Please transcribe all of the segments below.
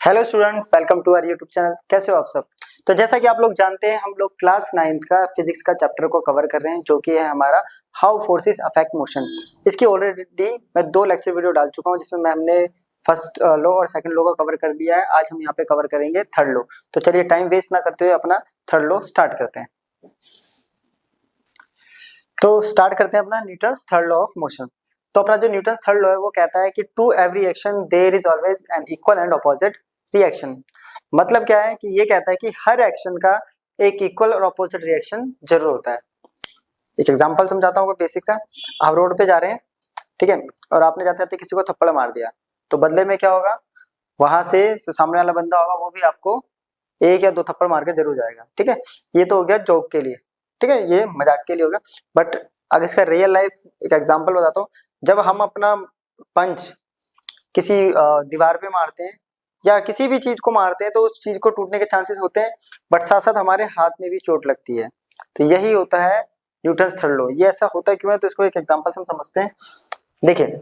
Hello student, welcome to our YouTube channel. कैसे हो आप सब। तो जैसा कि आप लोग जानते हैं, हम लोग क्लास 9th का फिजिक्स का चैप्टर को कवर कर रहे हैं, जो कि है हमारा हाउ फोर्सेस अफेक्ट मोशन। इसकी ऑलरेडी मैं 2 लेक्चर वीडियो डाल चुका हूं, जिसमें हमने फर्स्ट लॉ और सेकंड लॉ को कवर कर दिया है। आज हम यहाँ पे कवर करेंगे थर्ड लॉ। तो चलिए टाइम वेस्ट ना करते हुए अपना थर्ड लॉ स्टार्ट करते हैं। तो स्टार्ट करते हैं अपना Newton's third law of motion. तो अपना जो न्यूटन्स थर्ड लॉ है वो कहता है कि to every action there is always an equal and opposite reaction. मतलब क्या है कि ये कहता है कि हर एक्शन का एक इक्वल और ऑपोजिट रिएक्शन जरूर होता है। एक एग्जांपल समझाता हूँ, बेसिक सा। आप रोड पे जा रहे हैं, ठीक है, और आपने जाते जाते किसी को थप्पड़ मार दिया, तो बदले में क्या होगा, वहां से जो सामने वाला बंदा होगा वो भी आपको 1 या 2 थप्पड़ मार के जरूर जाएगा। ठीक है, ये तो हो गया जोक के लिए, ठीक है, ये मजाक के लिए होगा। बट अगर इसका रियल लाइफ एक एग्जांपल बताता हूँ। जब हम अपना पंच किसी दीवार पे मारते हैं या किसी भी चीज को मारते हैं, तो उस चीज को टूटने के चांसेस होते हैं, बट साथ साथ हमारे हाथ में भी चोट लगती है। तो यही होता है न्यूटन्स थर्ड लॉ। ये ऐसा होता है क्यों है, तो इसको एक एग्जांपल से हम समझते हैं। देखिए,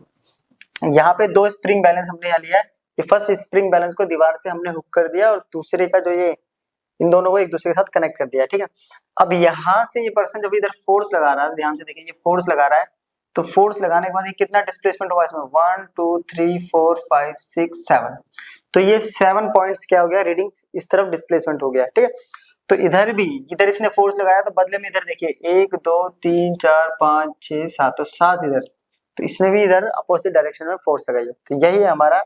यहाँ पे 2 स्प्रिंग बैलेंस हमने यहाँ लिया है। ये फर्स्ट स्प्रिंग बैलेंस को दीवार से हमने हुक कर दिया और दूसरे का जो ये इन दोनों को एक दूसरे के साथ कनेक्ट कर दिया, ठीक है। अब यहाँ से ये पर्सन जब इधर फोर्स लगा रहा है, ध्यान से देखिए, ये फोर्स लगा रहा है, तो फोर्स लगाने के बाद ये कितना डिस्प्लेसमेंट होगा इसमें, 1 2 3 4 5 6 7। तो ये 7 पॉइंट्स क्या हो गया, रीडिंग्स इस तरफ डिस्प्लेसमेंट हो गया, ठीक है। तो इधर भी, इधर इसने फोर्स लगाया, तो बदले में इधर देखिए 1 2 3 4 5 6 7, तो 7 इधर, तो इसने भी इधर अपोजिट डायरेक्शन में फोर्स लगाई है। तो यही है हमारा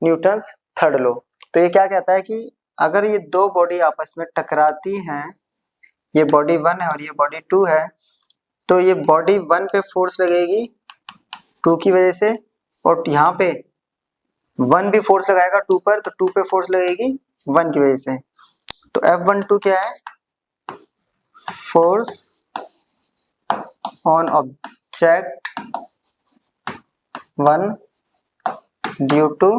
न्यूटन्स थर्ड लॉ। तो ये क्या कहता है कि अगर ये 2 बॉडी आपस में टकराती हैं, ये बॉडी 1 है और ये बॉडी 2 है, तो ये बॉडी 1 पे फोर्स लगेगी 2 की वजह से, और यहाँ पे 1 भी फोर्स लगाएगा 2 पर, तो 2 पे फोर्स लगेगी 1 की वजह से। तो F12 क्या है, force on object 1 due to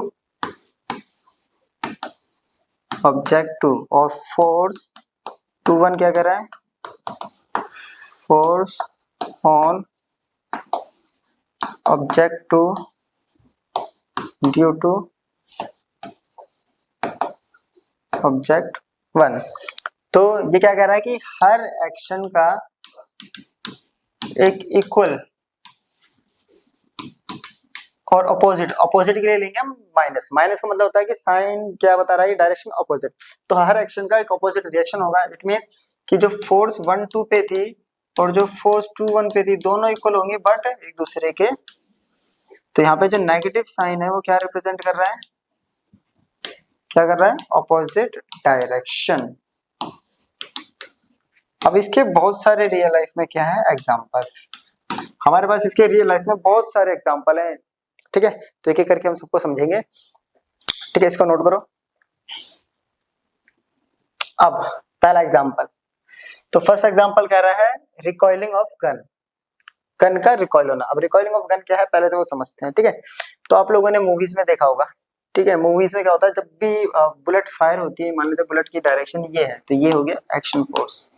object 2, और फोर्स 2 1 क्या कर रहा है, force on object 2 due to object 1। तो ये क्या कह रहा है कि हर एक्शन का एक इक्वल और अपोजिट के लिए लेंगे हम माइनस। माइनस का मतलब होता है कि साइन क्या बता रहा है, डायरेक्शन अपोजिट। तो हर एक्शन का एक अपोजिट रिएक्शन होगा। इट मींस कि जो फोर्स 1 2 पे थी और जो फोर्स 2 1 पे थी, दोनों इक्वल होंगे बट एक दूसरे के। तो यहाँ पे जो नेगेटिव साइन है वो क्या रिप्रेजेंट कर रहा है, क्या कर रहा है, अपोजिट डायरेक्शन। अब इसके बहुत सारे रियल लाइफ में क्या है, एग्जांपल्स। हमारे पास इसके रियल लाइफ में बहुत सारे एग्जांपल हैं, ठीक है। तो एक एक करके हम सबको समझेंगे, ठीक है। इसको नोट करो। अब पहला एग्जांपल, तो फर्स्ट एग्जांपल कह रहा है रिकॉइलिंग ऑफ गन। गन का रिकॉइल होना। अब रिकॉइलिंग ऑफ गन क्या है, पहले तो वो समझते हैं, ठीक है। तो आप लोगों ने मूवीज में देखा होगा, ठीक है। मूवीज में क्या होता है, जब भी बुलेट फायर होती है, मान लेते बुलेट की डायरेक्शन ये है, तो ये हो गया एक्शन फोर्स,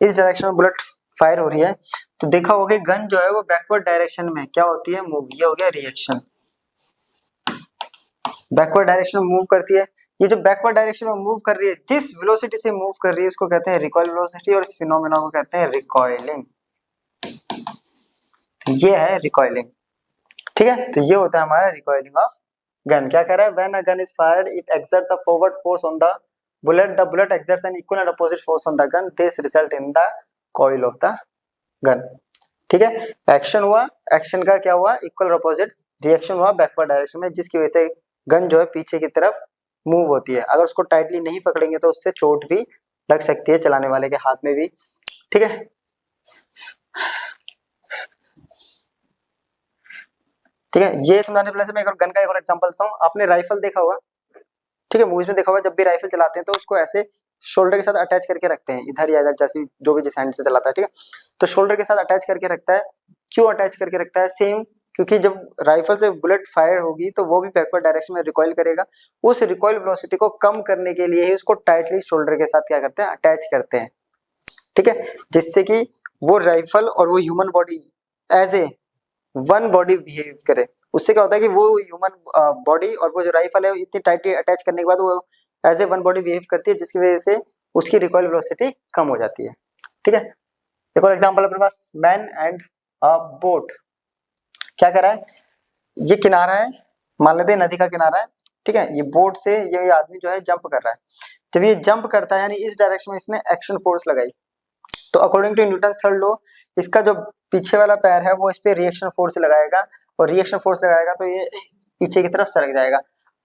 इस डायरेक्शन में बुलेट फायर हो रही है। तो देखा होगा कि गन जो है वो बैकवर्ड डायरेक्शन में क्या होती है, मूव। ये हो गया रिएक्शन, बैकवर्ड डायरेक्शन में मूव करती है। ये जो बैकवर्ड डायरेक्शन में मूव कर रही है, जिस वेलोसिटी से मूव कर रही है, उसको कहते हैं रिकॉइल वेलोसिटी, और इस फिनोमेना को कहते हैं रिकॉइलिंग। ये है रिकॉइलिंग, ठीक है। तो ये होता है हमारा रिकॉइलिंग ऑफ गन। क्या कह रहा है, when a gun is fired it exerts a forward force on the bullet, the bullet exerts an equal and opposite force on the gun, this result in the coil of the gun, ठीक है। Action हुआ, action का क्या हुआ, equal और opposite reaction हुआ backward direction में, जिसकी वजह से गन जो है पीछे की तरफ मूव होती है। अगर उसको टाइटली नहीं पकड़ेंगे तो उससे चोट भी लग सकती है, चलाने वाले के हाथ में भी, ठीक है। ठीक है, ये समझाने पहले से मैं एक और गन का एक और एग्जांपल देता हूँ। आपने राइफल देखा होगा, ठीक है, मूवीज में देखा होगा, जब भी राइफल चलाते हैं तो उसको ऐसे शोल्डर के साथ अटैच करके रखते हैं, इधर या इधर, जैसे जो भी जिस हैंड से चलाता है, ठीक है। तो शोल्डर के साथ अटैच करके रखता है। क्यों अटैच करके रखता है, सेम क्योंकि जब राइफल से बुलेट फायर होगी तो वो भी बैकवर्ड डायरेक्शन में रिकॉइल करेगा। उस रिकॉइल वेलोसिटी को कम करने के लिए ही उसको टाइटली शोल्डर के साथ क्या करते हैं, अटैच करते हैं, ठीक है, जिससे कि वो राइफल और वो human body as a one body behave करे, उससे क्या होता है कि वो ह्यूमन बॉडी और वो जो राइफल है इतनी टाइटली अटैच करने के बाद वो as a one body behave करती है, जिसकी वजह से उसकी रिकॉइल वेलोसिटी कम हो जाती है। ठीक है, एक और एग्जांपल अपने पास मैन एंड बोट। क्या कर रहा है, ये किनारा है, मान लेते हैं नदी का किनारा है, ठीक है, ये बोट से ये आदमी जो है जंप कर रहा है। जब ये जंप करता है यानी इस डायरेक्शन में इसने एक्शन फोर्स लगाई, तो according to Newton third law इसका जो पीछे वाला पैर है वो इस पे रिएक्शन फोर्स लगाएगा, और रिएक्शन फोर्स लगाएगा तो ये पीछे की तरफ सरक जाएगा।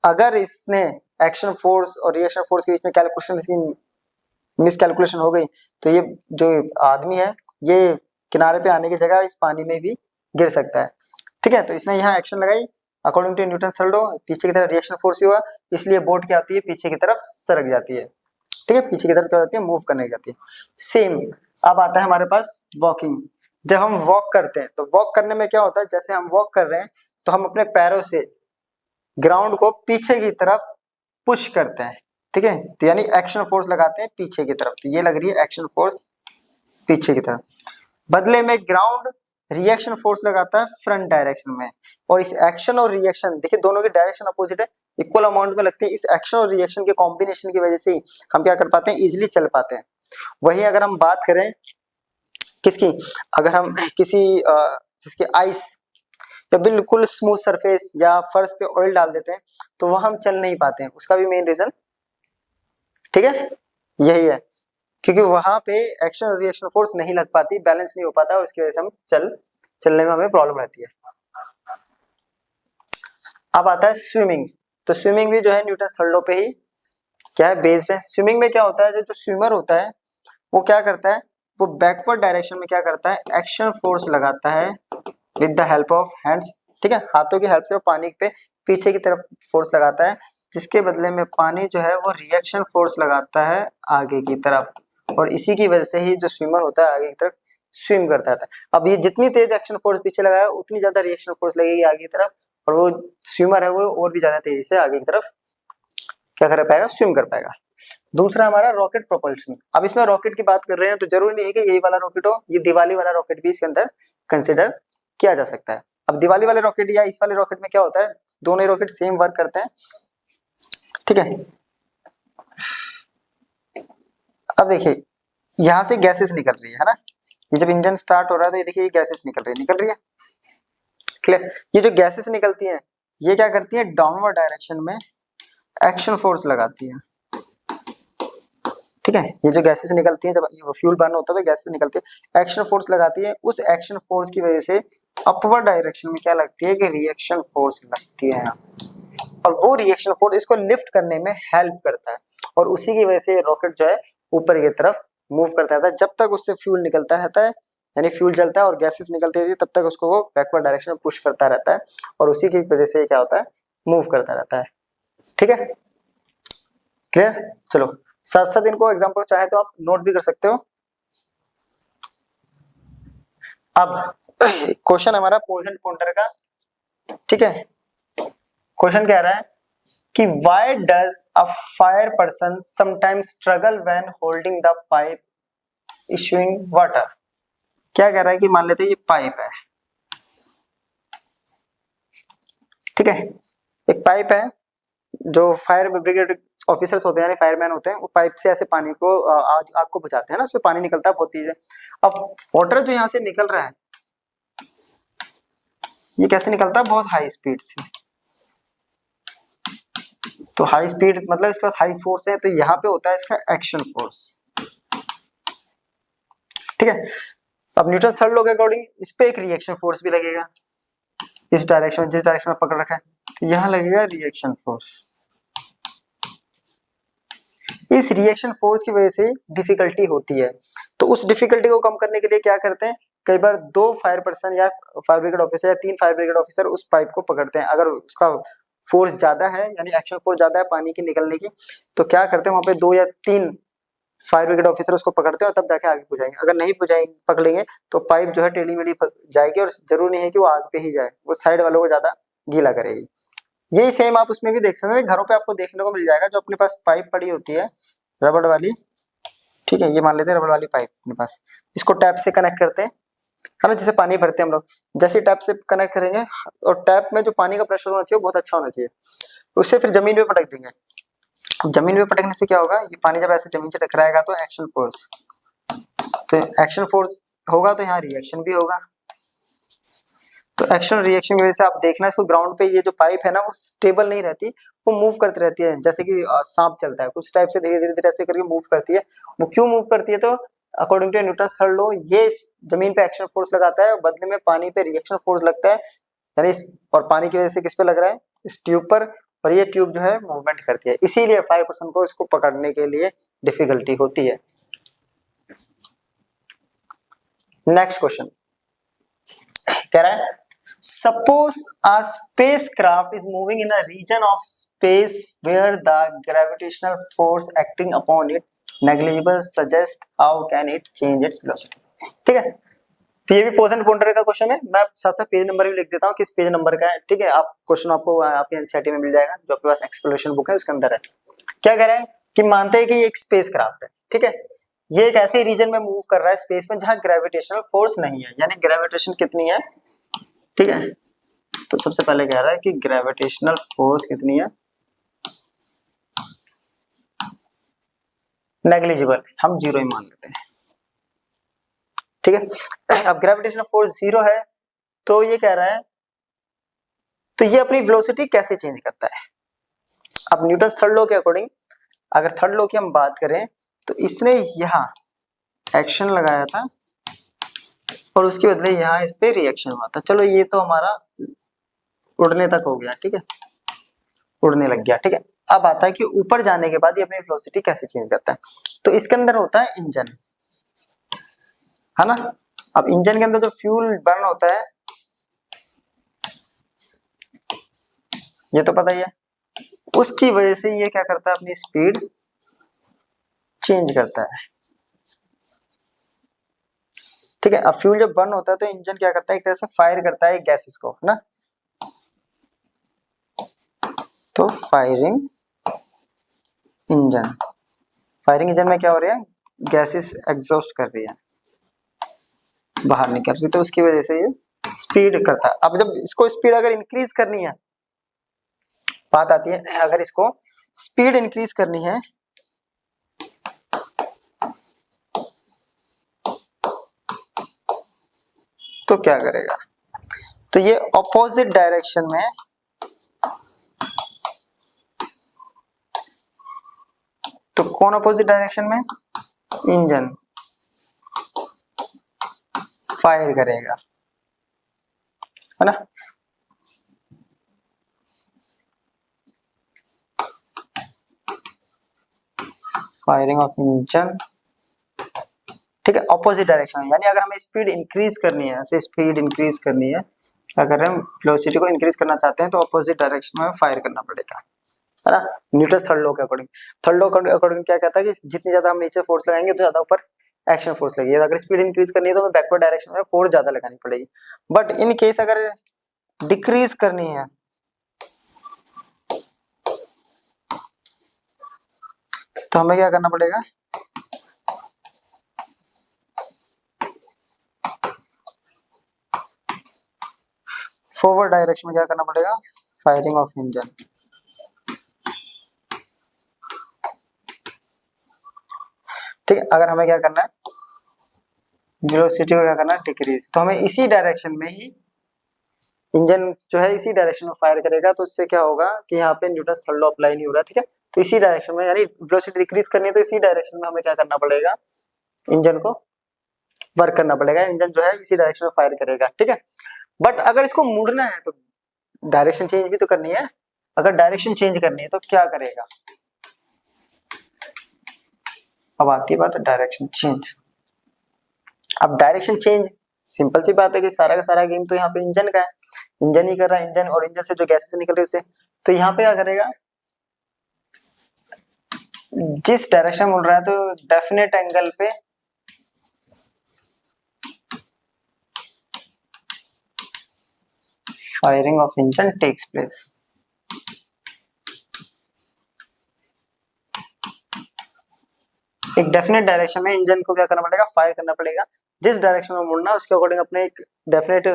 अगर इसने एक्शन फोर्स और रिएक्शन फोर्स के बीच में कैलकुलेशन इसकी मिसकैलकुलेशन हो गई तो ये जो आदमी है ये किनारे पे आने की जगह इस पानी में भी गिर सकता है। ठीक है, तो इसने यहाँ एक्शन लगाई, according to Newton third law पीछे की तरफ रिएक्शन फोर्स हुआ, इसलिए बोट क्या होती है, पीछे की तरफ सरक जाती है। ठीक है, पीछे की तरफ क्या होती है, मूव करने जाती है। सेम अब आता है हमारे पास वॉकिंग। जब हम वॉक करते हैं तो वॉक करने में क्या होता है, जैसे हम वॉक कर रहे हैं तो हम अपने पैरों से ग्राउंड को पीछे की तरफ पुश करते हैं। ठीक है, तो यानी एक्शन फोर्स लगाते हैं पीछे की तरफ, तो ये लग रही है एक्शन फोर्स पीछे की तरफ। बदले में ग्राउंड रिएक्शन फोर्स लगाता है फ्रंट डायरेक्शन में, और इस एक्शन और रिएक्शन देखिए दोनों की डायरेक्शन अपोजिट है, इक्वल अमाउंट में लगती है। इस एक्शन और रिएक्शन के कॉम्बिनेशन की वजह से ही हम क्या कर पाते हैं, इजिली चल पाते हैं। वही अगर हम बात करें किसकी, अगर हम किसी जिसकी आइस या बिल्कुल स्मूथ सरफेस या फर्श पे ऑयल डाल देते हैं तो वह हम चल नहीं पाते हैं, उसका भी मेन रीजन ठीक है यही है, क्योंकि वहां पे एक्शन और रिएक्शन फोर्स नहीं लग पाती, बैलेंस नहीं हो पाता, और इसकी वजह से हम चलने में हमें प्रॉब्लम रहती है। अब आता है स्विमिंग। तो स्विमिंग भी जो है न्यूटन थर्ड लॉ पे ही क्या है, बेस्ड है। स्विमिंग में क्या होता है, जो स्विमर होता है वो क्या करता है, वो बैकवर्ड डायरेक्शन में क्या करता है, एक्शन फोर्स लगाता है with the help of hands. ठीक है, हाथों की हेल्प से वो पानी पे पीछे की तरफ फोर्स लगाता है, जिसके बदले में पानी जो है वो रिएक्शन फोर्स लगाता है आगे की तरफ, और इसी की वजह से ही जो स्विमर होता है आगे की तरफ स्विम करता है। अब ये जितनी तेज एक्शन फोर्स पीछे लगाया उतनी ज्यादा रिएक्शन फोर्स लगेगी आगे की तरफ, और वो स्विमर है वो और भी ज्यादा तेजी से आगे की तरफ क्या कर पाएगा, स्विम कर पाएगा। दूसरा हमारा रॉकेट प्रोपल्शन। अब इसमें रॉकेट की बात कर रहे हैं तो जरूरी नहीं है कि यही वाला रॉकेट हो, ये दिवाली वाला रॉकेट भी इसके अंदर कंसिडर किया जा सकता है। अब दिवाली वाले रॉकेट या इस वाले रॉकेट में क्या होता है, दोनों रॉकेट सेम वर्क करते हैं। ठीक है, अब देखिए यहां से गैसेस निकल रही है ना, ये जब इंजन स्टार्ट हो रहा है तो ये देखिए ये गैसेस निकल रही है क्लियर। ये जो गैसेस निकलती हैं ये क्या करती है, डाउनवर्ड डायरेक्शन में एक्शन फोर्स लगाती है। ठीक है, ये जो गैसेस निकलती हैं जब ये फ्यूल बर्न होता है तो गैसेस निकलती है, एक्शन फोर्स लगाती है, उस एक्शन फोर्स की वजह से अपवर्ड डायरेक्शन में क्या लगती है कि रिएक्शन फोर्स लगती है, और वो रिएक्शन फोर्स इसको लिफ्ट करने में हेल्प करता है, और उसी की वजह से रॉकेट जो है ऊपर की तरफ मूव करता रहता है। जब तक उससे फ्यूल निकलता रहता है यानी फ्यूल जलता है और गैसेस निकलती रहती है तब तक उसको वो बैकवर्ड डायरेक्शन में पुश करता रहता है, और उसी की वजह से क्या होता है, मूव करता रहता है। ठीक है क्लियर, चलो साथ साथ इनको एग्जांपल चाहे तो आप नोट भी कर सकते हो। अब क्वेश्चन हमारा पोज एंड पॉइंटर का। ठीक है, क्वेश्चन कह रहा है कि why does a fire person sometimes struggle when holding the pipe issuing water. क्या कह रहा है कि मान लेते हैं ये पाइप है, ठीक है, एक पाइप है जो फायर ब्रिगेड ऑफिसर्स होते हैं यानी फायरमैन होते हैं, वो पाइप से ऐसे पानी को आग को बुझाते हैं ना, उससे पानी निकलता है बहुत तेज है। अब वाटर जो यहाँ से निकल रहा है ये कैसे निकलता है, बहुत हाई स्पीड से। तो हाई स्पीड मतलब इसके पास हाई फोर्स है, तो यहाँ पे होता है इसका एक्शन फोर्स। ठीक है, अब न्यूटन थर्ड लॉ के अकॉर्डिंग इस पे एक रिएक्शन फोर्स भी लगेगा, इस डायरेक्शन में, जिस डायरेक्शन में पकड़ रखा है, तो यहाँ लगेगा रिएक्शन फोर्स। इस रिएक्शन फोर्स की वजह से डिफिकल्टी होती है, तो उस डिफिकल्टी को कम करने के लिए क्या करते हैं, कई बार दो फायर पर्सन या फायर ब्रिगेड ऑफिसर या तीन फायर ब्रिगेड ऑफिसर उस पाइप को पकड़ते हैं। अगर उसका फोर्स ज्यादा है यानी एक्शन फोर्स ज्यादा है पानी की निकलने की, तो क्या करते हैं वहां पे दो या तीन फायर ब्रिगेड ऑफिसर उसको पकड़ते हैं और तब जाके आगे बुझाएंगे। अगर नहीं बुझाएंगे पकड़ेंगे तो पाइप जो है टेढ़ी मेढ़ी जाएगी, और जरूरी नहीं है कि वो आग पे ही जाए, वो साइड वालों को ज्यादा गीला करेगी। यही सेम आप उसमें भी देख सकते हैं, घरों पे आपको देखने को मिल जाएगा, जो अपने पास पाइप पड़ी होती है रबड़ वाली। ठीक है, ये मान लेते हैं रबड़ वाली पाइप अपने पास, इसको टैप से कनेक्ट करते हैं, है ना, जैसे पानी भरते हैं हम लोग, जैसे टैप से कनेक्ट करेंगे और टैप में जो पानी का प्रेशर होना चाहिए वो बहुत अच्छा होना चाहिए, उससे फिर जमीन पे पटक देंगे। जमीन पे पटकने से क्या होगा, ये पानी जब ऐसे जमीन से टकराएगा तो एक्शन फोर्स, तो एक्शन फोर्स होगा तो यहाँ रिएक्शन भी होगा। तो एक्शन रिएक्शन की वजह से आप देखना इसको, ग्राउंड पे ये जो पाइप है ना वो स्टेबल नहीं रहती, वो मूव करती रहती है, जैसे कि सांप चलता है कुछ टाइप से, धीरे धीरे धीरे ऐसे करके मूव करती है। वो क्यों मूव करती है, तो according to Newton third law ये जमीन पे एक्शन फोर्स लगाता है और बदले में पानी पे रिएक्शन फोर्स लगता है, यानी और पानी की वजह से किस पे लग रहा है, इस ट्यूब पर, और ये ट्यूब जो है मूवमेंट करती है, इसीलिए 5% को इसको पकड़ने के लिए डिफिकल्टी होती है। नेक्स्ट क्वेश्चन कह रहा है, suppose a spacecraft is moving in a region of space where the gravitational force acting upon it negligible, suggest how can it change its velocity. ठीक है, तो ये भी पोजन बाउंड्री का क्वेश्चन है, मैं साथ साथ पेज नंबर भी लिख देता हूँ किस पेज नंबर का है। ठीक है, आप क्वेश्चन आपको आपके एनसीईआरटी में मिल जाएगा, जो आपके पास एक्सप्लोरेशन बुक है उसके अंदर है। क्या कह रहा है कि मानते हैं कि ये एक स्पेस क्राफ्ट है, ठीक है, ये एक ऐसे रीजन में मूव कर रहा है स्पेस में जहां ग्रेविटेशनल फोर्स नहीं है, यानी ग्रेविटेशन कितनी है, ठीक है, तो सबसे पहले कह रहा है कि ग्रेविटेशनल फोर्स कितनी है, नेग्लिजिबल, हम जीरो ही मान लेते हैं। ठीक है, अब ग्रेविटेशनल फोर्स जीरो है तो ये कह रहा है, तो ये अपनी वेलोसिटी कैसे चेंज करता है। अब न्यूटन थर्ड लॉ के अकॉर्डिंग, अगर थर्ड लॉ की हम बात करें तो इसने यहाँ एक्शन लगाया था और उसके बदले यहाँ इस पे रिएक्शन हुआ था। चलो ये तो हमारा उड़ने तक हो गया, ठीक है, उड़ने लग गया। ठीक है, अब आता है कि ऊपर जाने के बाद ये अपनी वेलोसिटी कैसे चेंज करता है। तो इसके अंदर होता है इंजन, है ना। अब इंजन के अंदर जो फ्यूल बर्न होता है ये तो पता ही है, उसकी वजह से ये क्या करता है, अपनी स्पीड चेंज करता है। ठीक है, अब फ्यूल जब बर्न होता है तो इंजन क्या करता है, एक तरह से फायर करता है गैसेस को, है ना। तो फायरिंग इंजन, फायरिंग इंजन में क्या हो रहा है, गैसेस एग्जॉस्ट कर रही है, बाहर निकल रही है, तो उसकी वजह से ये स्पीड करता है। अब जब इसको स्पीड अगर इंक्रीज करनी है, बात आती है, अगर इसको स्पीड इंक्रीज करनी है तो क्या करेगा, तो ये ऑपोजिट डायरेक्शन में तो कौन अपोजिट डायरेक्शन में, इंजन फायर करेगा, है ना। फायरिंग ऑफ इंजन, ठीक है, ऑपोजिट डायरेक्शन में, यानी अगर हमें स्पीड इंक्रीज करनी है, ऐसे स्पीड इंक्रीज करनी है, अगर हम वेलोसिटी को इंक्रीज करना चाहते हैं तो ऑपोजिट डायरेक्शन में फायर करना पड़ेगा, है ना। न्यूटन थर्ड लॉ के अकॉर्डिंग, थर्ड लॉ के अकॉर्डिंग क्या कहता है कि जितनी ज्यादा हम नीचे फोर्स लगाएंगे तो ज्यादा ऊपर एक्शन फोर्स लगेगी। अगर स्पीड इंक्रीज करनी है तो हमें बैकवर्ड डायरेक्शन में फोर्स ज्यादा लगानी पड़ेगी, बट इन केस अगर डिक्रीज करनी है तो हमें क्या करना पड़ेगा, फॉरवर्ड डायरेक्शन में क्या करना पड़ेगा, फायरिंग ऑफ इंजन। ठीक है, अगर हमें क्या करना है, वेलोसिटी को क्या करना है, डिक्रीज, तो हमें इसी डायरेक्शन में ही इंजन जो है इसी डायरेक्शन में फायर करेगा, तो इससे क्या होगा कि यहाँ पे न्यूटन थर्ड लॉ अप्लाई नहीं हो रहा है। ठीक है, तो इसी डायरेक्शन में, यानी वेलोसिटी डिक्रीज करनी है तो इसी डायरेक्शन में हमें क्या करना पड़ेगा, इंजन को वर्क करना पड़ेगा, इंजन जो है इसी डायरेक्शन में फायर करेगा। ठीक है, बट अगर इसको मुड़ना है तो डायरेक्शन चेंज भी तो करनी है, अगर डायरेक्शन चेंज करनी है तो क्या करेगा, अब आती है बात डायरेक्शन चेंज। अब डायरेक्शन चेंज सिंपल सी बात है कि सारा का सारा गेम तो यहाँ पे इंजन का है, इंजन ही कर रहा है, इंजन, और इंजन से जो गैसेस निकल रही है उससे, तो यहाँ पे क्या करेगा, जिस डायरेक्शन मुड़ रहा है तो डेफिनेट एंगल पे firing of engine takes place. एक डेफिनेट डायरेक्शन में इंजन को क्या करना पड़ेगा, फायर करना पड़ेगा। जिस डायरेक्शन में मुड़ना उसके अकॉर्डिंग अपने एक डेफिनेट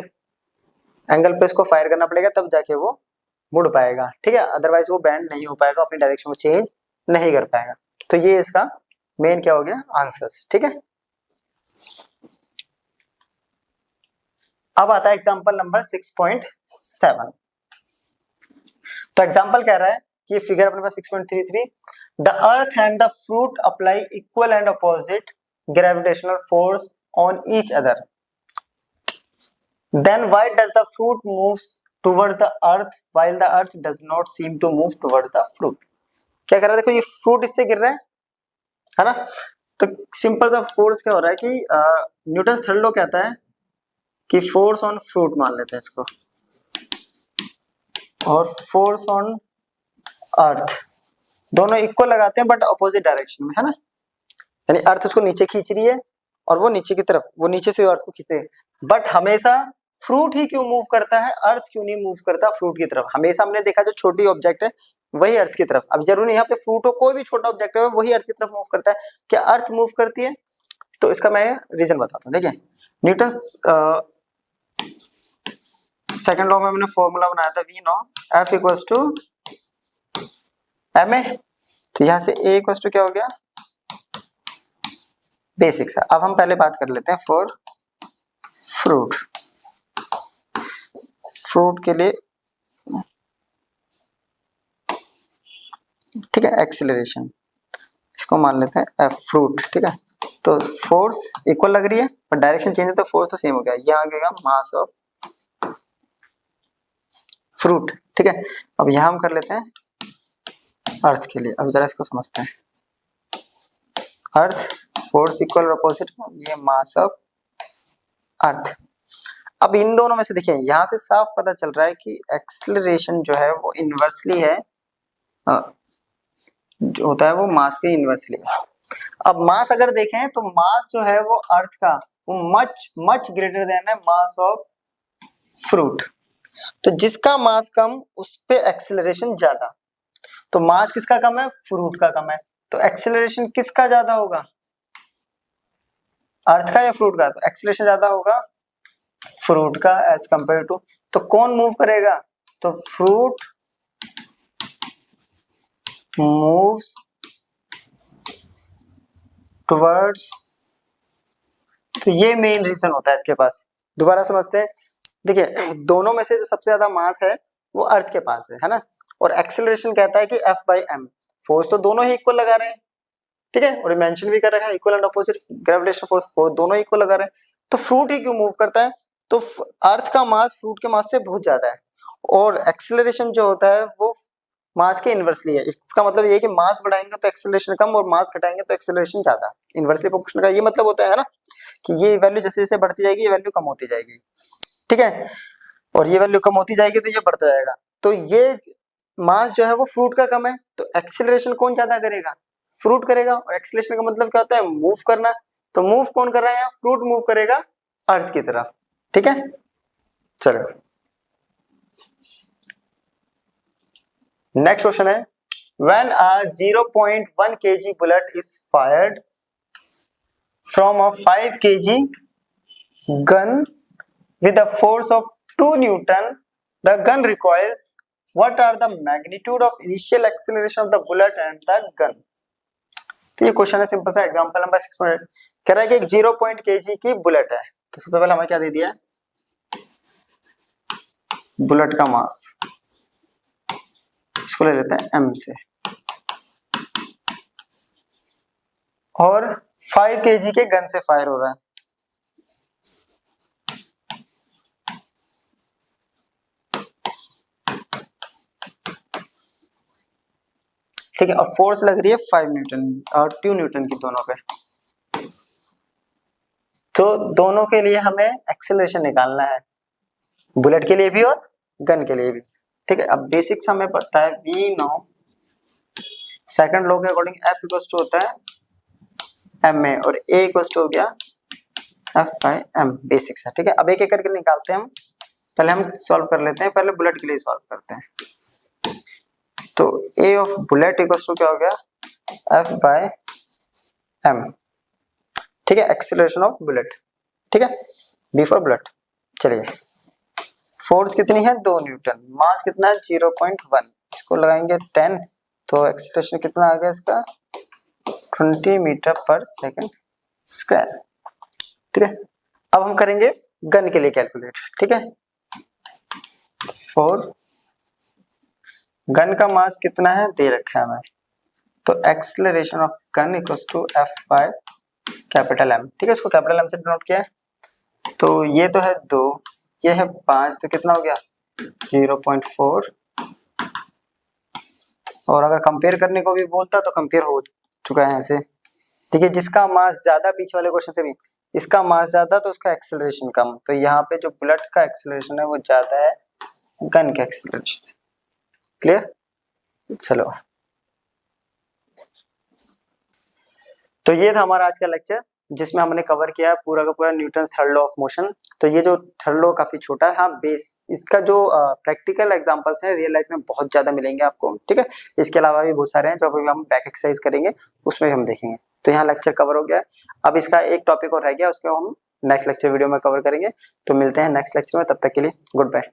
एंगल पे उसको फायर करना पड़ेगा, तब जाके वो मुड़ पाएगा, ठीक है। अदरवाइज वो बैंड नहीं हो पाएगा, अपनी डायरेक्शन को चेंज नहीं कर पाएगा। तो ये इसका मेन क्या हो गया, आंसर्स, ठीक है। अब आता है एग्जांपल नंबर 6.7। तो एग्जांपल कह रहा है कि फिगर अपने पास 6.33, the earth and the fruit apply equal and opposite gravitational force on each other, then why does the fruit moves toward the earth while the earth does not seem to move toward the fruit. क्या कर रहा है, देखो ये fruit इससे गिर रहा है ना। तो सिंपल सा फोर्स क्या हो रहा है कि न्यूटन थर्ड लॉ कहता है कि फोर्स ऑन फ्रूट मान लेते हैं इसको, और फोर्स ऑन अर्थ दोनों इक्वल लगाते हैं बट अपोजिट डायरेक्शन में, है ना। यानी अर्थ उसको नीचे खींच रही है और वो नीचे की तरफ, वो नीचे से अर्थ को खींच रही है, बट हमेशा फ्रूट ही क्यों मूव करता है, अर्थ क्यों नहीं मूव करता फ्रूट की तरफ। हमेशा हमने देखा जो छोटी ऑब्जेक्ट है वही अर्थ की तरफ, अब जरूरी यहाँ पे फ्रूट हो, कोई भी छोटा ऑब्जेक्ट है वही अर्थ की तरफ मूव करता है। क्या अर्थ मूव करती है? तो इसका मैं रीजन बताता हूँ। देखिए न्यूटन सेकंड लॉ में मैंने फॉर्मूला बनाया था we know F equals to M A, तो यहाँ से ए इक्वल्स टू क्या हो गया, बेसिक्स है। अब हम पहले बात कर लेते हैं फॉर फ्रूट। फ्रूट के लिए ठीक है एक्सीलरेशन, इसको मान लेते हैं एफ फ्रूट, ठीक है। तो फोर्स इक्वल लग रही है पर डायरेक्शन चेंज है तो फोर्स तो सेम हो गया, ये आ गया मास ऑफ फ्रूट, ठीक है। अब यहाँ हम कर लेते हैं अर्थ के लिए। अब जरा इसको समझते हैं, अर्थ फोर्स इक्वल अपोजिट, ये मास ऑफ अर्थ। अब इन दोनों में से देखिए यहाँ से साफ पता चल रहा है कि एक्सेलरेशन जो है वो इन्वर्सली है, जो होता है वो मास के इन्वर्सली है। अब मास अगर देखें तो मास जो है वो अर्थ का वो मच मच ग्रेटर देन है मास ऑफ फ्रूट। तो जिसका मास कम उस पे एक्सेलरेशन ज्यादा, तो मास किसका कम है, फ्रूट का कम है, तो एक्सेलरेशन किसका ज्यादा होगा, अर्थ का या फ्रूट का। तो एक्सेलरेशन ज्यादा होगा फ्रूट का एज कंपेयर टू, तो कौन मूव करेगा, तो फ्रूट मूव्स टुवर्ड्स, तो ये मेन रीजन होता है इसके पास। दोबारा समझते हैं, देखिए दोनों में से जो सबसे ज्यादा मास है वो अर्थ के पास है ना। और एक्सेलरेशन कहता है कि F बाई एम, फोर्स तो दोनों ही इक्वल लगा रहे हैं, ठीक है, और मेंशन भी कर रखा है equal and opposite gravitational force, force दोनों इक्वल लगा रहे हैं। तो फ्रूट ही क्यों मूव करता है, तो अर्थ का मास फ्रूट के मास से बहुत ज्यादा है, और एक्सेलरेशन जो होता है वो मास के इन्वर्सली है। इसका मतलब ये है कि मास बढ़ाएंगे तो एक्सेलरेशन कम और मास घटाएंगे तो एक्सेलरेशन ज्यादा, इन्वर्सली प्रोपोर्शनल का ये मतलब होता है ना कि ये वैल्यू जैसे जैसे बढ़ती जाएगी ये वैल्यू कम होती जाएगी, ठीक है, और ये वैल्यू कम होती जाएगी तो ये बढ़ता जाएगा। तो ये मास जो है वो फ्रूट का कम है, तो एक्सेलरेशन कौन ज्यादा करेगा, फ्रूट करेगा। और एक्सेलरेशन का मतलब क्या होता है, मूव करना, तो मूव कौन कर रहा है, फ्रूट मूव करेगा अर्थ की तरफ, ठीक है। चलो नेक्स्ट क्वेश्चन है, when a 0.1 kg bullet is fired from a 5 kg gun with a force of 2 Newton, the gun recoils. What are the magnitude of initial acceleration of the bullet and the gun? तो ये question है simple सा। Example number 6 में कह रहा है कि एक 0. kg की बुलेट है, तो सबसे पहले हमें क्या दे दिया, बुलेट का मास, इसको ले लेते हैं m से, और 5 kg के गन से फायर हो रहा है, ठीक है, और फोर्स लग रही है 5 न्यूटन और 2 न्यूटन की दोनों पे। तो दोनों के लिए हमें एक्सेलरेशन निकालना है, बुलेट के लिए भी और गन के लिए भी, ठीक है। अब बेसिक्स हमें पता है वी नो सेकंड लॉ के अकॉर्डिंग F इक्वल्स टू होता है ma और A इक्वल्स टू हो गया F बाई m, बेसिक्स है, ठीक है। अब एक एक करके निकालते हैं हम, पहले हम सॉल्व कर लेते हैं, पहले बुलेट के लिए सॉल्व करते हैं। तो A of bullet equals to क्या हो गया, F बाय m, ठीक है, एक्सेलरेशन ऑफ बुलेट, ठीक है, b फॉर बुलेट। चलिए, फोर्स कितनी है 2 न्यूटन, मास कितना है 0.1, इसको लगाएंगे 10, तो एक्सेलरेशन कितना आ गया इसका 20 मीटर पर सेकंड स्क्वायर, ठीक है। अब हम करेंगे गन के लिए कैलकुलेट, ठीक है। फॉर गन का मास कितना है दे रखा है हमें, तो acceleration of gun equals to F by capital M, ठीक है, इसको कैपिटल M से डिनोट किया है। तो ये तो है 2, ये है 5, तो कितना हो गया 0.4, और अगर कंपेयर करने को भी बोलता तो कंपेयर हो चुका है ऐसे, ठीक है। जिसका मास ज्यादा, पीछे वाले क्वेश्चन से भी इसका मास ज्यादा तो उसका एक्सेलरेशन कम, तो यहाँ पे जो बुलेट का एक्सेलरेशन है वो ज्यादा है गन के एक्सेलरेशन से, क्लियर। चलो, तो ये था हमारा आज का लेक्चर जिसमें हमने कवर किया है पूरा का पूरा Newton's third law of motion. तो ये जो थर्ड लॉ काफी छोटा है, हाँ बेस इसका जो प्रैक्टिकल एग्जांपल्स हैं रियल लाइफ में बहुत ज्यादा मिलेंगे आपको, ठीक है। इसके अलावा भी बहुत सारे हैं जो अभी हम बैक एक्सरसाइज करेंगे उसमें भी हम देखेंगे। तो यहाँ लेक्चर कवर हो गया, अब इसका एक टॉपिक और रह गया, उसको हम नेक्स्ट लेक्चर वीडियो में कवर करेंगे। तो मिलते हैं नेक्स्ट लेक्चर में, तब तक के लिए गुड बाय।